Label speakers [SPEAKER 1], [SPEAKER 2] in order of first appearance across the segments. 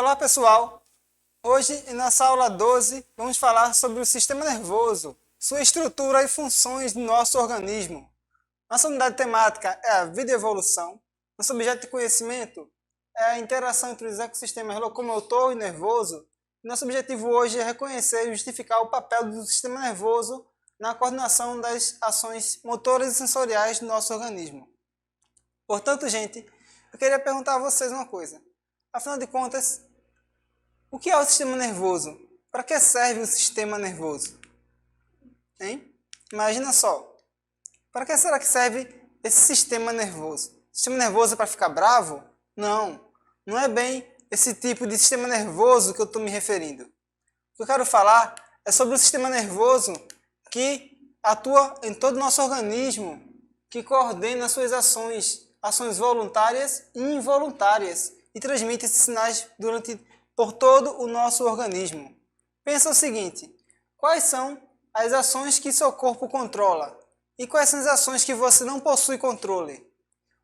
[SPEAKER 1] Olá pessoal, hoje em nossa aula 12 vamos falar sobre o sistema nervoso, sua estrutura e funções do nosso organismo. Nossa unidade temática é a vida e evolução, nosso objeto de conhecimento é a interação entre os ecossistemas locomotor e nervoso. Nosso objetivo hoje é reconhecer e justificar o papel do sistema nervoso na coordenação das ações motoras e sensoriais do nosso organismo. Portanto, gente, eu queria perguntar a vocês uma coisa. Afinal de contas, o que é o sistema nervoso? Para que serve o sistema nervoso? Hein? Imagina só. Para que será que serve esse sistema nervoso? O sistema nervoso é para ficar bravo? Não. Não é bem esse tipo de sistema nervoso que eu estou me referindo. O que eu quero falar é sobre o sistema nervoso que atua em todo o nosso organismo, que coordena suas ações voluntárias e involuntárias, e transmite esses sinais por todo o nosso organismo. Pensa o seguinte: quais são as ações que seu corpo controla? E quais são as ações que você não possui controle?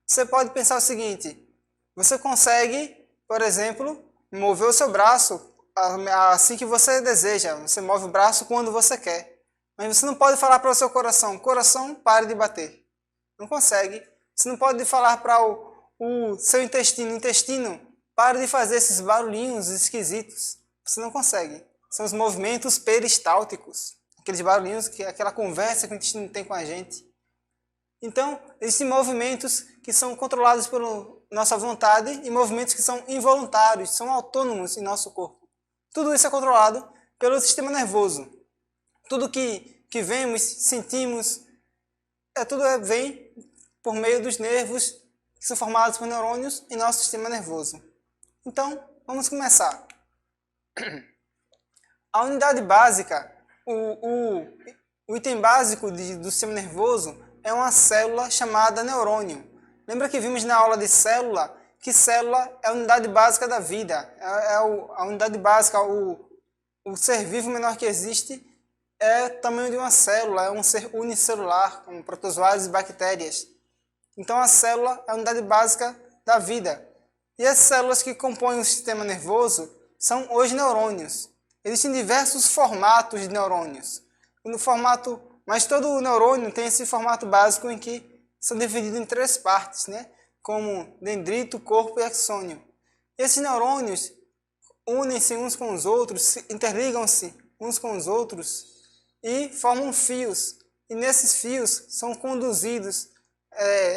[SPEAKER 1] Você pode pensar o seguinte: você consegue, por exemplo, mover o seu braço assim que você deseja. Você move o braço quando você quer. Mas você não pode falar para o seu coração: coração, pare de bater. Não consegue. Você não pode falar para o seu intestino, pare de fazer esses barulhinhos esquisitos. Você não consegue. São os movimentos peristálticos. Aqueles barulhinhos, aquela conversa que o intestino tem com a gente. Então, existem movimentos que são controlados por nossa vontade e movimentos que são involuntários, são autônomos em nosso corpo. Tudo isso é controlado pelo sistema nervoso. Tudo que vemos, sentimos, vem por meio dos nervos que são formados por neurônios em nosso sistema nervoso. Então, vamos começar. A unidade básica, o item básico do sistema nervoso é uma célula chamada neurônio. Lembra que vimos na aula de célula que célula é a unidade básica da vida, a unidade básica, o ser vivo menor que existe é o tamanho de uma célula, é um ser unicelular, como protozoários e bactérias. Então a célula é a unidade básica da vida. E as células que compõem o sistema nervoso são os neurônios. Existem diversos formatos de neurônios. Mas todo neurônio tem esse formato básico em que são divididos em 3 partes, né? Como dendrito, corpo e axônio. Esses neurônios unem-se uns com os outros, interligam-se uns com os outros e formam fios. E nesses fios são conduzidos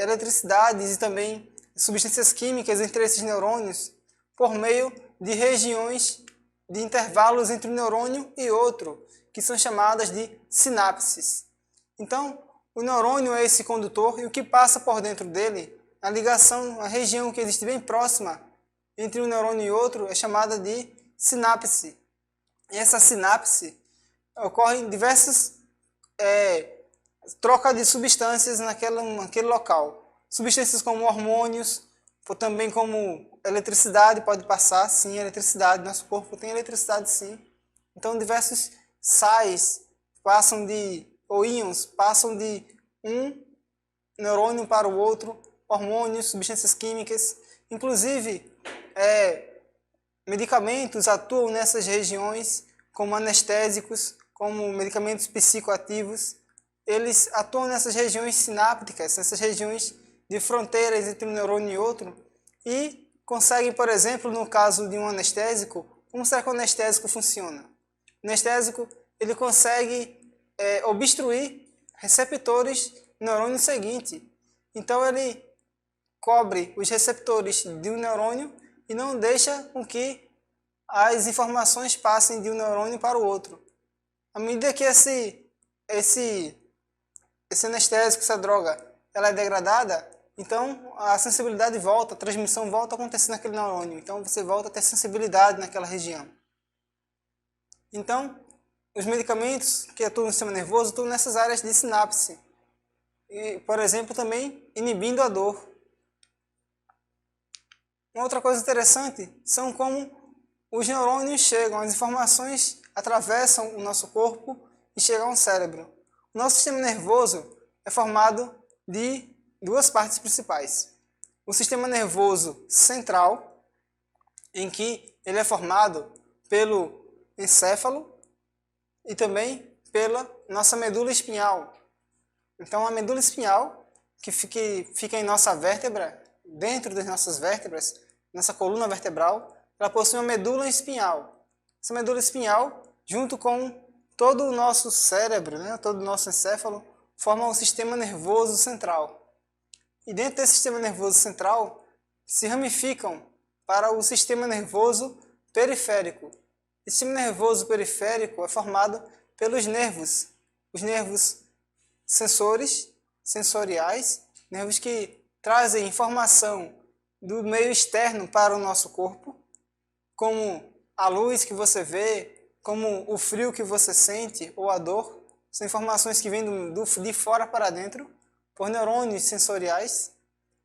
[SPEAKER 1] eletricidades e também substâncias químicas entre esses neurônios por meio de regiões de intervalos entre um neurônio e outro, que são chamadas de sinapses. Então, o neurônio é esse condutor e o que passa por dentro dele, a ligação, a região que existe bem próxima entre um neurônio e outro é chamada de sinapse. E essa sinapse ocorre em diversas troca de substâncias naquele local. Substâncias como hormônios, ou também como eletricidade pode passar, sim, eletricidade. Nosso corpo tem eletricidade, sim. Então, diversos sais ou íons passam de um neurônio para o outro, hormônios, substâncias químicas. Inclusive, medicamentos atuam nessas regiões, como anestésicos, como medicamentos psicoativos. Eles atuam nessas regiões sinápticas, nessas regiões de fronteiras entre um neurônio e outro, e conseguem, por exemplo, no caso de um anestésico, como será que o anestésico funciona? O anestésico ele consegue obstruir receptores do neurônio seguinte. Então ele cobre os receptores de um neurônio e não deixa com que as informações passem de um neurônio para o outro. À medida que esse anestésico, essa droga, ela é degradada, então a sensibilidade volta, a transmissão volta a acontecer naquele neurônio. Então você volta a ter sensibilidade naquela região. Então, os medicamentos que atuam no sistema nervoso atuam nessas áreas de sinapse. E, por exemplo, também inibindo a dor. Uma outra coisa interessante são como os neurônios chegam, as informações atravessam o nosso corpo e chegam ao cérebro. O nosso sistema nervoso é formado de 2 partes principais. O sistema nervoso central em que ele é formado pelo encéfalo e também pela nossa medula espinhal. Então, a medula espinhal, que fica em nossa vértebra, dentro das nossas vértebras, nossa coluna vertebral, ela possui uma medula espinhal. Essa medula espinhal, junto com todo o nosso cérebro, né, todo o nosso encéfalo, forma o sistema nervoso central. E dentro desse sistema nervoso central, se ramificam para o sistema nervoso periférico. O sistema nervoso periférico é formado pelos nervos. Os nervos sensoriais, nervos que trazem informação do meio externo para o nosso corpo, como a luz que você vê, como o frio que você sente ou a dor. São informações que vêm de fora para dentro, por neurônios sensoriais.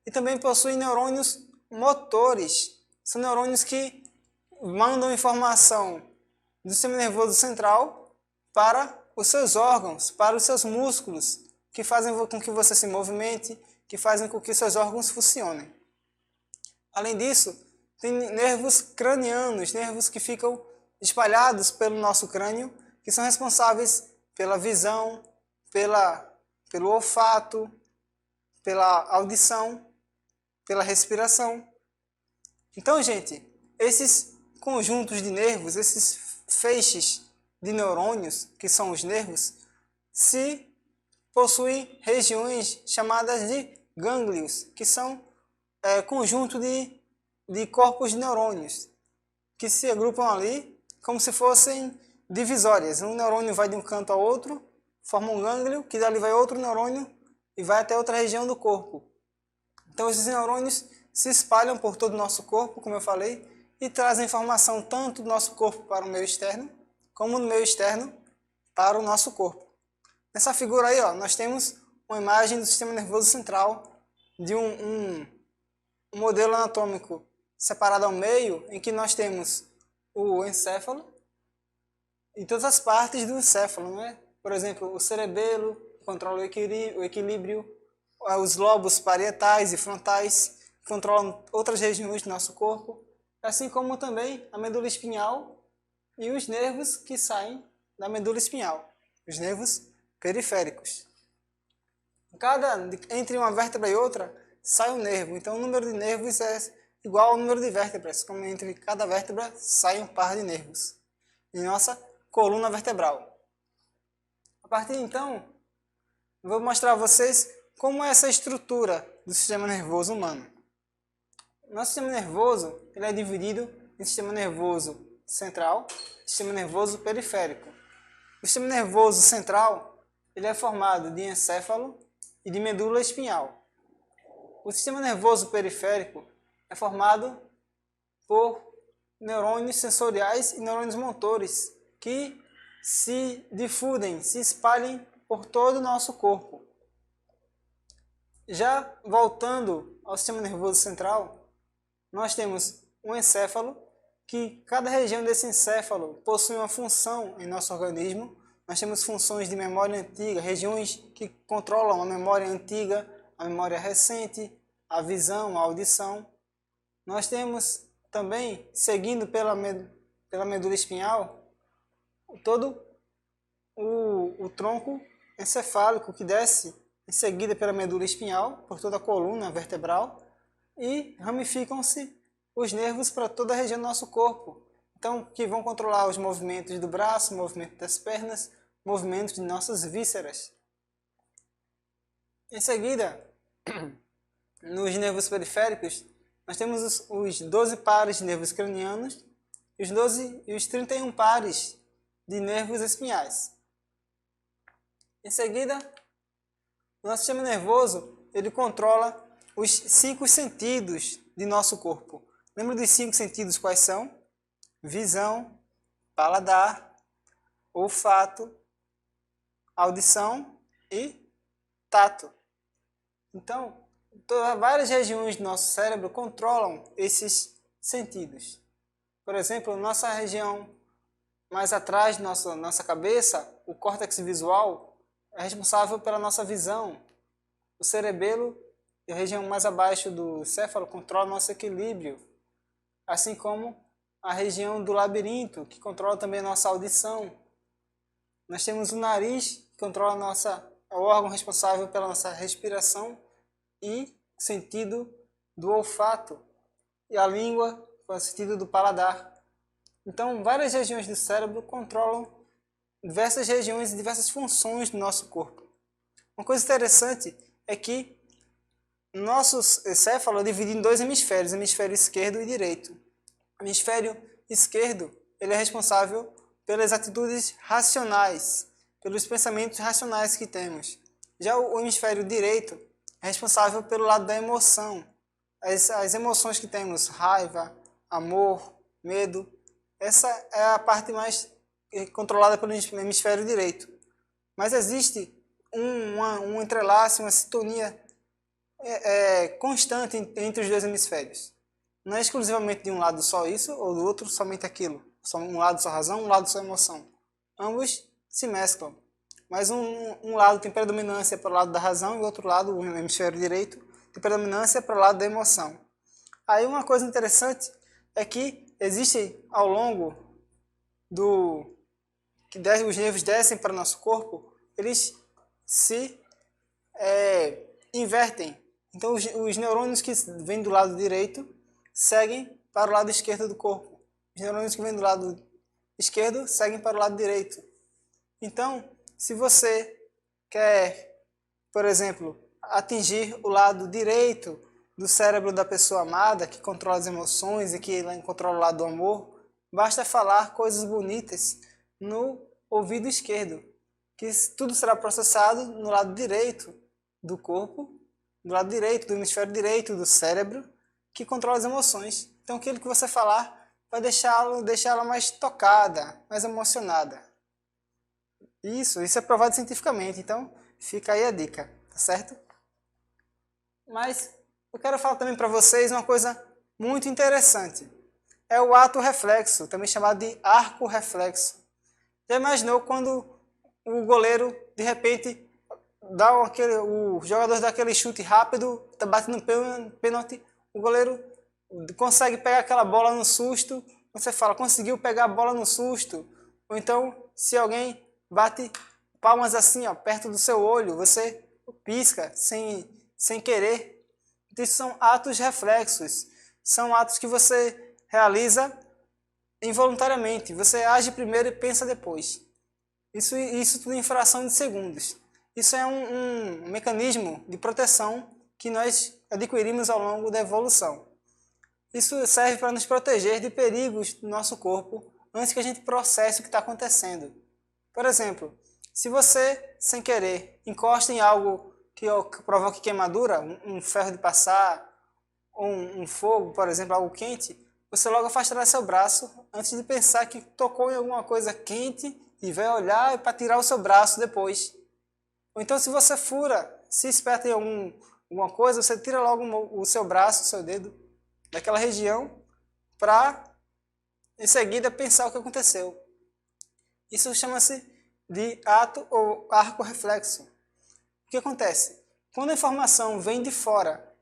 [SPEAKER 1] E também possuem neurônios motores. São neurônios que mandam informação do sistema nervoso central para os seus órgãos, para os seus músculos, que fazem com que você se movimente, que fazem com que seus órgãos funcionem. Além disso, tem nervos cranianos, nervos que ficam espalhados pelo nosso crânio, que são responsáveis pela visão, pelo olfato, pela audição, pela respiração. Então, gente, esses conjuntos de nervos, esses feixes de neurônios, que são os nervos, se possuem regiões chamadas de gânglios, que são conjunto de corpos de neurônios, que se agrupam ali como se fossem divisórias. Um neurônio vai de um canto ao outro, forma um gânglio, que dali vai outro neurônio e vai até outra região do corpo. Então esses neurônios se espalham por todo o nosso corpo, como eu falei, e trazem informação tanto do nosso corpo para o meio externo, como do meio externo para o nosso corpo. Nessa figura aí, ó, nós temos uma imagem do sistema nervoso central, de um modelo anatômico separado ao meio, em que nós temos o encéfalo e todas as partes do encéfalo, né? Por exemplo, o cerebelo controla o equilíbrio, os lobos parietais e frontais controlam outras regiões do nosso corpo, assim como também a medula espinhal e os nervos que saem da medula espinhal, os nervos periféricos. Entre uma vértebra e outra sai um nervo, então o número de nervos é igual ao número de vértebras, como entre cada vértebra sai um par de nervos em nossa coluna vertebral. A partir de então, vou mostrar a vocês como é essa estrutura do sistema nervoso humano. Nosso sistema nervoso ele é dividido em sistema nervoso central e sistema nervoso periférico. O sistema nervoso central ele é formado de encéfalo e de medula espinhal. O sistema nervoso periférico é formado por neurônios sensoriais e neurônios motores que se difundem, se espalhem por todo o nosso corpo. Já voltando ao sistema nervoso central, nós temos um encéfalo, que cada região desse encéfalo possui uma função em nosso organismo. Nós temos funções de memória antiga, regiões que controlam a memória antiga, a memória recente, a visão, a audição. Nós temos também, seguindo pela medula espinhal, todo o tronco encefálico que desce em seguida pela medula espinhal, por toda a coluna vertebral, e ramificam-se os nervos para toda a região do nosso corpo. Então, que vão controlar os movimentos do braço, movimento das pernas, movimentos de nossas vísceras. Em seguida, nos nervos periféricos, nós temos os 12 pares de nervos cranianos e os 31 pares de nervos espinhais. Em seguida, o nosso sistema nervoso ele controla os 5 sentidos de nosso corpo. Lembra dos 5 sentidos quais são? Visão, paladar, olfato, audição e tato. Então, várias regiões do nosso cérebro controlam esses sentidos. Por exemplo, nossa região mais atrás de nossa cabeça, o córtex visual, é responsável pela nossa visão. O cerebelo, a região mais abaixo do céfalo, controla nosso equilíbrio. assim como a região do labirinto, que controla também a nossa audição. Nós temos o nariz, que controla o órgão responsável pela nossa respiração e o sentido do olfato, e a língua, com o sentido do paladar. Então, várias regiões do cérebro controlam diversas regiões e diversas funções do nosso corpo. Uma coisa interessante é que nosso céfalo é dividido em dois hemisférios, hemisfério esquerdo e direito. O hemisfério esquerdo ele é responsável pelas atitudes racionais, pelos pensamentos racionais que temos. Já o hemisfério direito é responsável pelo lado da emoção, as emoções que temos, raiva, amor, medo. Essa é a parte mais controlada pelo hemisfério direito. Mas existe um entrelaço, uma sintonia constante entre os dois hemisférios. Não é exclusivamente de um lado só isso, ou do outro somente aquilo. Só um lado só razão, um lado só emoção. Ambos se mesclam. Mas um lado tem predominância para o lado da razão e o outro lado, o hemisfério direito, tem predominância para o lado da emoção. Aí uma coisa interessante é que existe ao longo que os nervos descem para o nosso corpo, eles se invertem. Então os neurônios que vêm do lado direito seguem para o lado esquerdo do corpo. Os neurônios que vêm do lado esquerdo seguem para o lado direito. Então, se você quer, por exemplo, atingir o lado direito do cérebro da pessoa amada, que controla as emoções e que controla o lado do amor, basta falar coisas bonitas no ouvido esquerdo, que tudo será processado no lado direito do corpo, do lado direito, do hemisfério direito do cérebro, que controla as emoções. Então aquilo que você falar vai deixá-la mais tocada, mais emocionada. Isso é provado cientificamente, então fica aí a dica, tá certo? Mas eu quero falar também para vocês uma coisa muito interessante. É o ato reflexo, também chamado de arco reflexo. Já imaginou quando o goleiro, de repente, o jogador dá aquele chute rápido, está batendo pênalti, o goleiro consegue pegar aquela bola no susto, você fala, conseguiu pegar a bola no susto. Ou então, se alguém bate palmas assim, ó, perto do seu olho, você pisca sem querer. Isso são atos reflexos, são atos que você realiza involuntariamente. Você age primeiro e pensa depois. Isso tudo em fração de segundos. Isso é um mecanismo de proteção que nós adquirimos ao longo da evolução. Isso serve para nos proteger de perigos do nosso corpo antes que a gente processe o que está acontecendo. Por exemplo, se você, sem querer, encosta em algo que provoque queimadura, um ferro de passar, ou um fogo, por exemplo, algo quente, você logo afastará seu braço antes de pensar que tocou em alguma coisa quente e vai olhar para tirar o seu braço depois. Ou então, se você se espeta em alguma coisa, você tira logo o seu braço, o seu dedo, daquela região, para, em seguida, pensar o que aconteceu. Isso chama-se de ato ou arco reflexo. O que acontece? Quando a informação vem de fora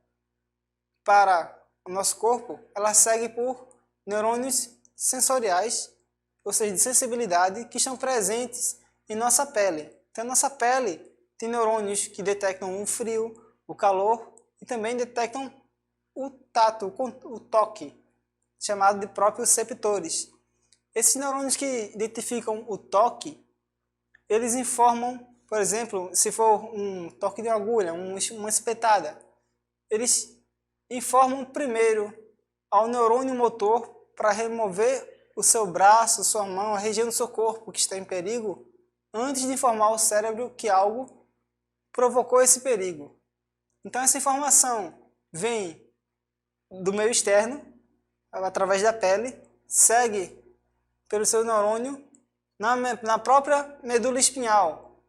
[SPEAKER 1] para o nosso corpo, ela segue por neurônios sensoriais, ou seja, de sensibilidade, que estão presentes em nossa pele. Então, nossa pele tem neurônios que detectam o frio, o calor e também detectam o tato, o toque, chamado de proprioceptores. Esses neurônios que identificam o toque, eles informam, por exemplo, se for um toque de agulha, uma espetada, eles informam primeiro ao neurônio motor para remover o seu braço, sua mão, a região do seu corpo que está em perigo, antes de informar ao cérebro que algo provocou esse perigo. Então essa informação vem do meio externo, através da pele, segue pelo seu neurônio na própria medula espinhal.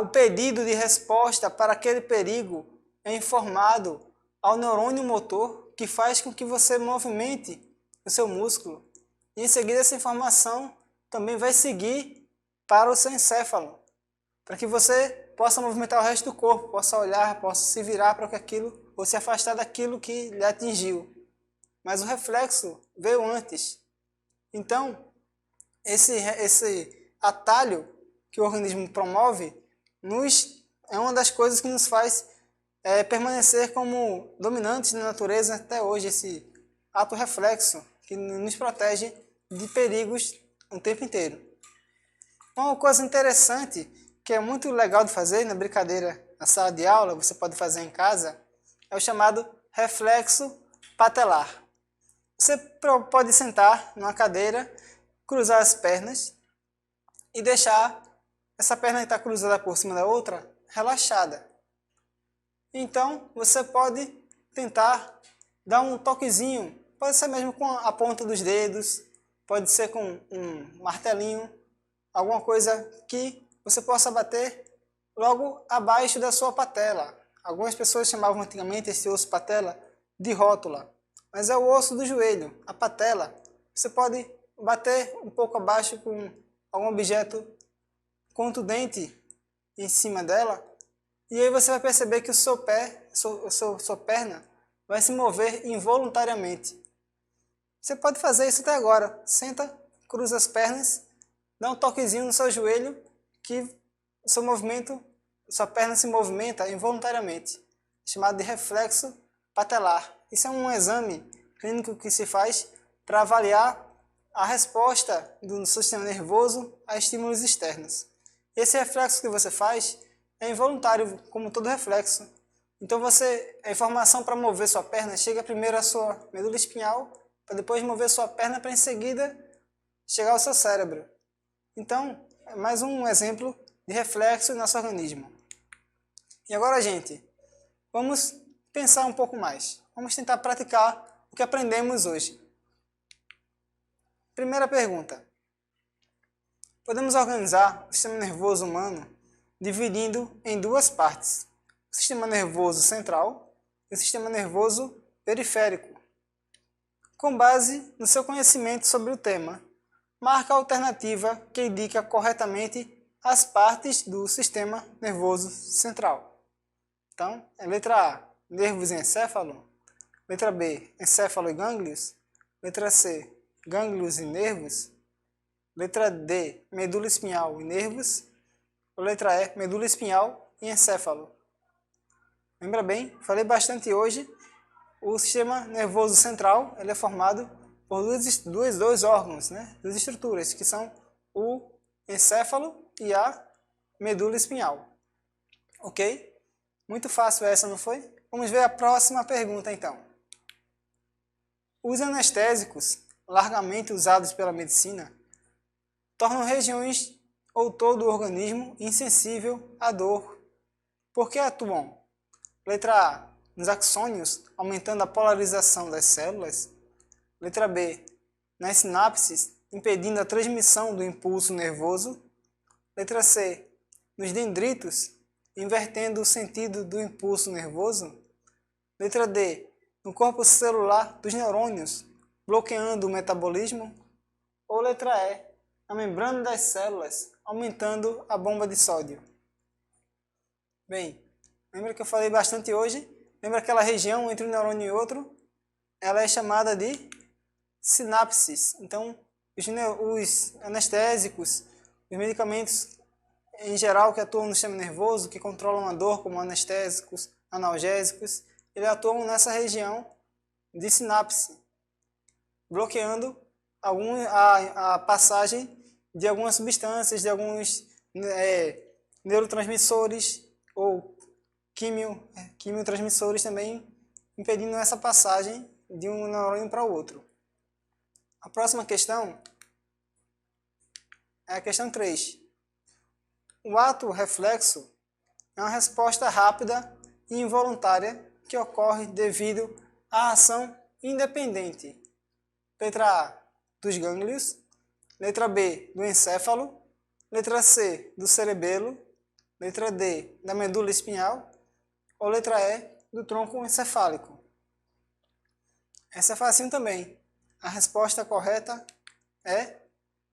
[SPEAKER 1] O pedido de resposta para aquele perigo é informado ao neurônio motor, que faz com que você movimente o seu músculo. E em seguida essa informação também vai seguir para o seu encéfalo, para que você possa movimentar o resto do corpo, possa olhar, possa se virar para aquilo ou se afastar daquilo que lhe atingiu. mas o reflexo veio antes. Então, esse atalho que o organismo promove é uma das coisas que nos faz permanecer como dominantes na natureza até hoje, esse ato reflexo que nos protege de perigos o tempo inteiro. Uma coisa interessante, que é muito legal de fazer na brincadeira na sala de aula, você pode fazer em casa, é o chamado reflexo patelar. Você pode sentar numa cadeira, cruzar as pernas e deixar essa perna que está cruzada por cima da outra relaxada. Então, você pode tentar dar um toquezinho, pode ser mesmo com a ponta dos dedos, pode ser com um martelinho, alguma coisa que você possa bater logo abaixo da sua patela. Algumas pessoas chamavam antigamente esse osso patela de rótula, mas é o osso do joelho, a patela. Você pode bater um pouco abaixo com algum objeto contundente em cima dela, e aí você vai perceber que o seu pé, sua perna, vai se mover involuntariamente. Você pode fazer isso até agora. Senta, cruza as pernas, dá um toquezinho no seu joelho, que sua perna se movimenta involuntariamente, chamado de reflexo patelar. Isso é um exame clínico que se faz para avaliar a resposta do sistema nervoso a estímulos externos. Esse reflexo que você faz é involuntário, como todo reflexo. Então a informação para mover sua perna chega primeiro à sua medula espinhal, para depois mover sua perna para em seguida chegar ao seu cérebro. Então, é mais um exemplo de reflexo no nosso organismo. E agora, gente, vamos pensar um pouco mais. Vamos tentar praticar o que aprendemos hoje. Primeira pergunta. Podemos organizar o sistema nervoso humano dividindo em duas partes: o sistema nervoso central e o sistema nervoso periférico. Com base no seu conhecimento sobre o tema, marca a alternativa que indica corretamente as partes do sistema nervoso central. Então, é letra A, nervos e encéfalo. Letra B, encéfalo e gânglios. Letra C, gânglios e nervos. Letra D, medula espinhal e nervos. Letra E, medula espinhal e encéfalo. Lembra bem, falei bastante hoje. O sistema nervoso central ele é formado por dois órgãos, né? Duas estruturas, que são o encéfalo e a medula espinhal. Ok? Muito fácil essa, não foi? Vamos ver a próxima pergunta, então. Os anestésicos, largamente usados pela medicina, tornam regiões ou todo o organismo insensível à dor. Por que atuam? Letra A, nos axônios, aumentando a polarização das células. Letra B, nas sinapses, impedindo a transmissão do impulso nervoso. Letra C, nos dendritos, invertendo o sentido do impulso nervoso. Letra D, no corpo celular dos neurônios, bloqueando o metabolismo. Ou letra E, a membrana das células, aumentando a bomba de sódio. Bem, lembra que eu falei bastante hoje? Lembra aquela região entre um neurônio e outro? Ela é chamada de sinapses. Então, os anestésicos, os medicamentos em geral que atuam no sistema nervoso, que controlam a dor, como anestésicos, analgésicos, eles atuam nessa região de sinapse, bloqueando a passagem de algumas substâncias, de alguns neurotransmissores ou quimiotransmissores também, impedindo essa passagem de um neurônio para o outro. A próxima questão é a questão 3. O ato reflexo é uma resposta rápida e involuntária que ocorre devido à ação independente. Letra A, dos gânglios. Letra B, do encéfalo. Letra C, do cerebelo. Letra D, da medula espinhal. Ou letra E, do tronco encefálico. Essa é facinho também. A resposta correta é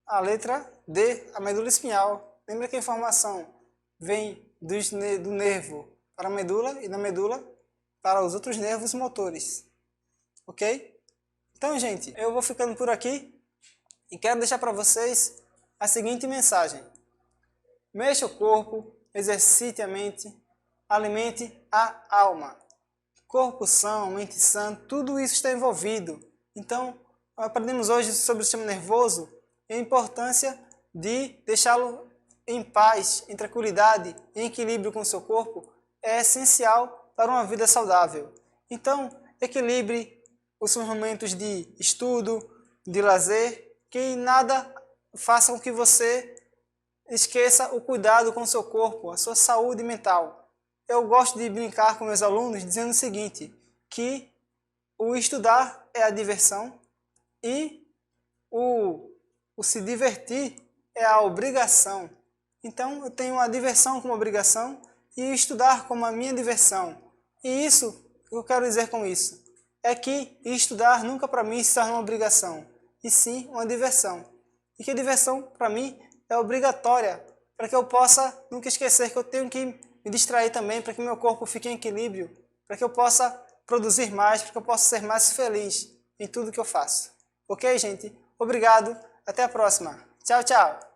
[SPEAKER 1] a letra D, a medula espinhal. Lembra que a informação vem do nervo para a medula e da medula para os outros nervos motores. Ok? Então, gente, eu vou ficando por aqui e quero deixar para vocês a seguinte mensagem. Mexa o corpo, exercite a mente, alimente a alma. Corpo são, mente sã, tudo isso está envolvido. Então, aprendemos hoje sobre o sistema nervoso e a importância de deixá-lo em paz, em tranquilidade, em equilíbrio com o seu corpo é essencial para uma vida saudável. Então, equilibre os seus momentos de estudo, de lazer, que nada faça com que você esqueça o cuidado com o seu corpo, a sua saúde mental. Eu gosto de brincar com meus alunos dizendo o seguinte, que o estudar é a diversão e o se divertir é a obrigação. Então, eu tenho a diversão como obrigação e estudar como a minha diversão. E isso, o que eu quero dizer com isso? É que estudar nunca para mim se torna uma obrigação, e sim uma diversão. E que a diversão, para mim, é obrigatória, para que eu possa nunca esquecer que eu tenho que me distrair também, para que meu corpo fique em equilíbrio, para que eu possa produzir mais, para que eu possa ser mais feliz em tudo que eu faço. Ok, gente? Obrigado, até a próxima. Tchau, tchau!